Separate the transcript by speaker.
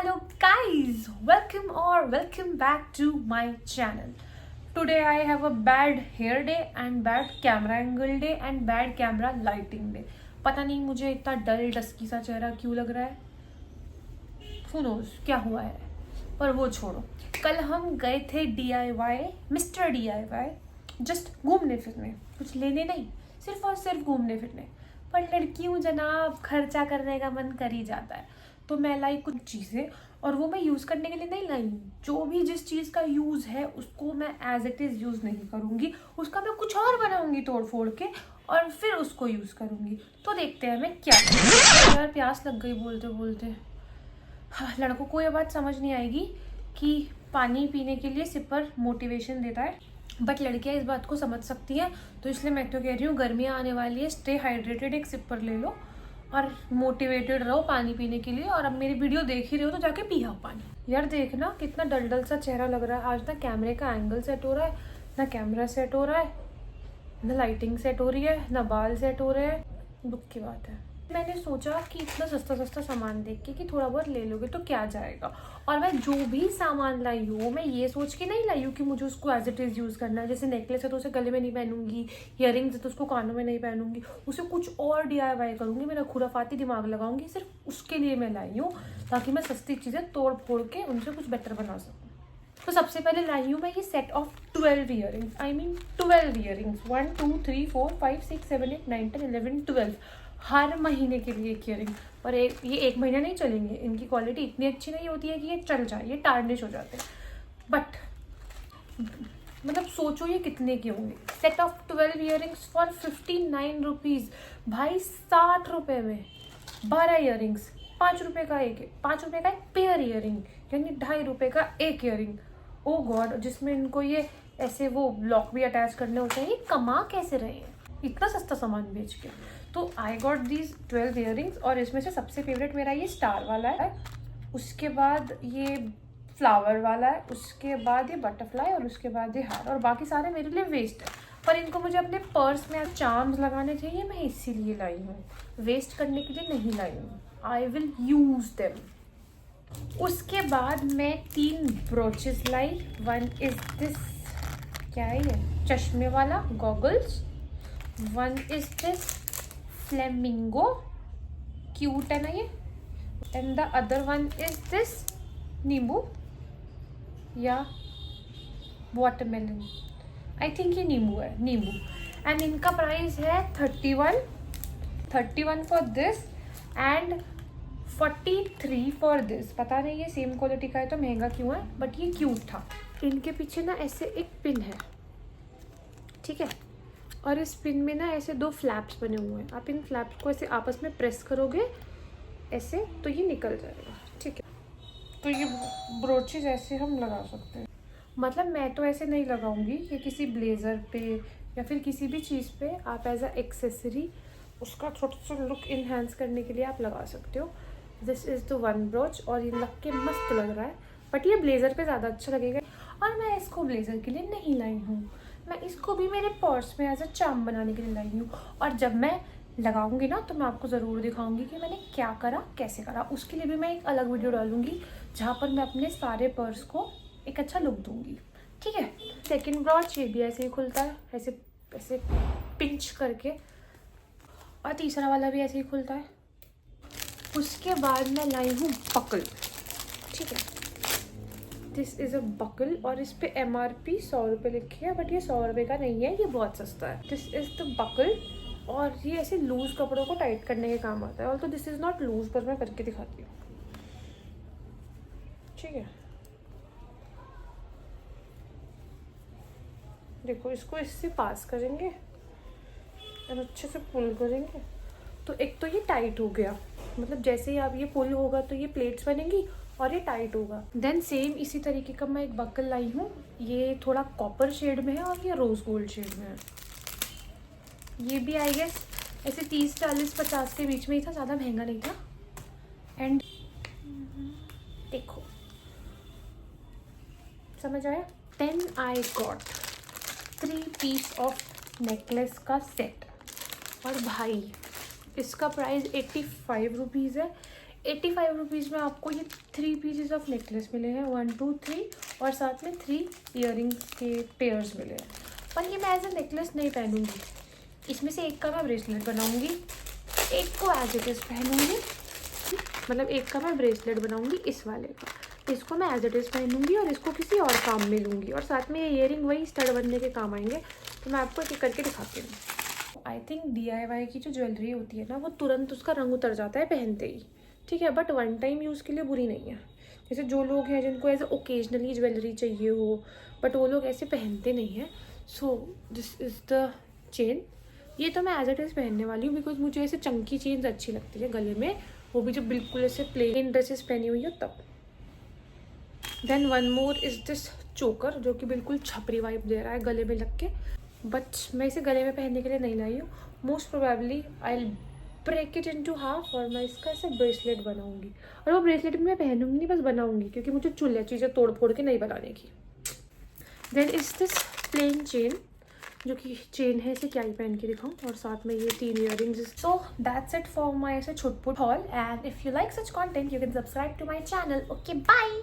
Speaker 1: Hello guys, welcome back to my channel. Today I have a bad hair day and bad camera angle day and bad camera lighting day. पता नहीं मुझे इतना डल dusky सा चेहरा क्यों लग रहा है. Who knows क्या हुआ है, पर वो छोड़ो. कल हम गए थे DIY, मिस्टर DIY, जस्ट घूमने फिरने, कुछ लेने नहीं, सिर्फ और सिर्फ घूमने फिरने. पर लड़की हूँ जनाब, खर्चा करने का मन कर ही जाता है. तो मैं लाई कुछ चीज़ें, और वो मैं यूज़ करने के लिए नहीं लाई. जो भी जिस चीज़ का यूज़ है उसको मैं एज इट इज़ यूज़ नहीं करूँगी, उसका मैं कुछ और बनाऊँगी तोड़ फोड़ के और फिर उसको यूज़ करूँगी. तो देखते हैं मैं क्या. यार प्यास लग गई बोलते बोलते. हाँ, लड़कों को ये बात समझ नहीं आएगी कि पानी पीने के लिए सिपर मोटिवेशन देता है, बट लड़कियां इस बात को समझ सकती हैं. तो इसलिए मैं तो कह रही हूँ, गर्मियाँ आने वाली है, स्टे हाइड्रेटेड, एक सिपर ले लो और मोटिवेटेड रहो पानी पीने के लिए. और अब मेरी वीडियो देख ही रहे हो तो जाके पिया पानी. यार देखना कितना डल सा चेहरा लग रहा है आज. ना कैमरे का एंगल सेट हो रहा है, ना कैमरा सेट हो रहा है, ना लाइटिंग सेट हो रही है, ना बाल सेट हो रहे हैं. दुख की बात है. मैंने सोचा कि इतना सस्ता सामान देख के कि थोड़ा बहुत ले लोगे तो क्या जाएगा. और मैं जो भी सामान लाई हूँ मैं ये सोच के नहीं लाई हूँ कि मुझे उसको एज इट इज़ यूज़ करना है. जैसे नेकलेस है तो उसे गले में नहीं पहनूंगी, इयररिंग्स है तो उसको कानों में नहीं पहनूंगी, उसे कुछ और DIY करूँगी, मेरा खुराफाती दिमाग लगाऊंगी. सिर्फ उसके लिए मैं लाई हूँ ताकि मैं सस्ती चीज़ें तोड़ फोड़ के उनसे कुछ बेटर बना सकूँ. तो सबसे पहले लाई हूँ मैं ये सेट ऑफ 12 इयररिंग्स. 12 इयररिंग्स, 1 2 3 4 5 6 7 8 9 10 11 12. हर महीने के लिए एक इयररिंग. और ये एक महीना नहीं चलेंगे, इनकी क्वालिटी इतनी अच्छी नहीं होती है कि ये चल जाए, ये टार्निश हो जाते हैं. बट मतलब सोचो ये कितने के होंगे. Set of 12 earrings for 59 rupees. भाई 60 रुपये में 12 इयररिंग्स. 5 रुपये का एक पेयर इयररिंग, यानी 2.5 रुपये का एक इयररिंग. ओ गॉड, जिसमें इनको ये ऐसे वो लॉक भी अटैच करने होते हैं. ये कमा कैसे रहे हैं इतना सस्ता सामान बेच के. तो आई गॉट दीज 12 इयररिंग्स. और इसमें से सबसे फेवरेट मेरा ये स्टार वाला है, उसके बाद ये फ्लावर वाला है, उसके बाद ये बटरफ्लाई, और उसके बाद ये हार. और बाकी सारे मेरे लिए वेस्ट है, पर इनको मुझे अपने पर्स में चार्म्स लगाने चाहिए, मैं इसीलिए लाई हूँ. वेस्ट करने के लिए नहीं लाई हूँ. I will use them. उसके बाद मैं 3 brooches lie. One is this, क्या है ये, चश्मे वाला goggles. One is this flamingo, cute है ना ये. And the other one is this नींबू या वाटरमेलन. आई थिंक ये नींबू है, नींबू. एंड इनका प्राइस है 31 for this and 43 for this. पता नहीं ये सेम क्वालिटी का है तो महंगा क्यों है, बट ये क्यूट था. इनके पीछे ना ऐसे एक पिन है, ठीक है, और इस पिन में ना ऐसे 2 फ्लैप्स बने हुए हैं. आप इन फ्लैप्स को ऐसे आपस में प्रेस करोगे ऐसे तो ये निकल जाएगा, ठीक है. तो ये ब्रोचेज ऐसे हम लगा सकते हैं. मतलब मैं तो ऐसे नहीं लगाऊंगी, ये किसी ब्लेज़र पे या फिर किसी भी चीज़ पे आप एज अ एक्सेसरी उसका छोटा सा लुक इन्हेंस करने के लिए आप लगा सकते हो. This is the one broach और ये लग के मस्त लग रहा है, बट ये ब्लेज़र पे ज़्यादा अच्छा लगेगा. और मैं इसको ब्लेज़र के लिए नहीं लाई हूँ, मैं इसको भी मेरे पर्स में एज अ चार्म बनाने के लिए लाई हूँ. और जब मैं लगाऊंगी ना तो मैं आपको ज़रूर दिखाऊंगी कि मैंने क्या करा, कैसे करा. उसके लिए भी मैं एक अलग वीडियो डालूंगी जहाँ पर मैं अपने सारे पर्स को एक अच्छा लुक दूंगी, ठीक है. सेकंड ब्रॉच ये भी ऐसे ही खुलता है, ऐसे ऐसे पिंच करके. और तीसरा वाला भी ऐसे ही खुलता है. उसके बाद मैं लाई हूँ बकल, ठीक है. दिस इज़ अ बकल और इस पे MRP 100 रुपये लिखी है, बट ये 100 रुपये का नहीं है, ये बहुत सस्ता है. दिस इज़ द बकल और ये ऐसे लूज़ कपड़ों को टाइट करने के काम आता है. और तो दिस इज़ नॉट लूज़, पर मैं करके दिखाती हूँ, ठीक है. देखो, इसको इससे पास करेंगे और अच्छे से पुल करेंगे तो एक तो ये टाइट हो गया. मतलब जैसे ही आप ये पुल होगा तो ये प्लेट्स बनेंगी और ये टाइट होगा. देन सेम इसी तरीके का मैं एक बकल लाई हूँ. ये थोड़ा कॉपर शेड में है और ये रोज़ गोल्ड शेड में है. ये भी आई गेस ऐसे 30 40 50 के बीच में ही था, ज़्यादा महंगा नहीं था. एंड देखो, समझ आया. Then I got 3 piece of necklace का सेट. और भाई इसका प्राइस 85 रुपीज़ है. 85 रुपीज़ में आपको ये 3 पीसेस ऑफ नेकलेस मिले हैं, 1 2 3, और साथ में 3 ईयरिंग्स के पेयर्स मिले हैं। पर ये मैं एज ए नेकलेस नहीं पहनूंगी, इसमें से एक का मैं ब्रेसलेट बनाऊंगी, एक को एज इट इज़ पहनूंगी, मतलब एक का मैं ब्रेसलेट बनाऊंगी इस वाले का, इसको मैं एज इट इज़ पहनूंगी और इसको किसी और काम में लूँगी, और साथ में ये ईयरिंग वही स्टड बनने के काम आएंगे। तो मैं आपको एक करके दिखाती हूँ। आई थिंक DIY की जो ज्वेलरी होती है ना, वो तुरंत उसका रंग उतर जाता है पहनते ही, ठीक है, बट वन टाइम यूज़ के लिए बुरी नहीं है। जैसे जो लोग हैं जिनको ऐसे ओकेजनली ज्वेलरी चाहिए हो, बट वो लोग ऐसे पहनते नहीं हैं। So this is the chain. ये तो मैं एज इट इज़ पहनने वाली हूँ, बिकॉज मुझे ऐसे चंकी चेन्स अच्छी लगती है गले में, वो भी जब बिल्कुल ऐसे प्लेन ड्रेसेस पहनी हुई हो तब। Then one more is this choker, जो कि बिल्कुल छपरी वाइब दे रहा है गले में लग के, बट मैं इसे गले में पहनने के लिए नहीं लाई हूँ। Most probably I break it into half और मैं इसका ऐसे ब्रेसलेट बनाऊंगी, और वो ब्रेसलेट भी मैं पहनूंगी नहीं, बस बनाऊंगी, क्योंकि मुझे चुल्ले चीज़ें तोड़ फोड़ के नहीं बनाने की। Then is this plain chain, जो कि चेन है, इसे क्या ही पहन के दिखाऊँ, और साथ में ये 3 earrings. So that's it for my ऐसे छुटपुट haul, and if you like such content you can subscribe to my channel. Okay bye.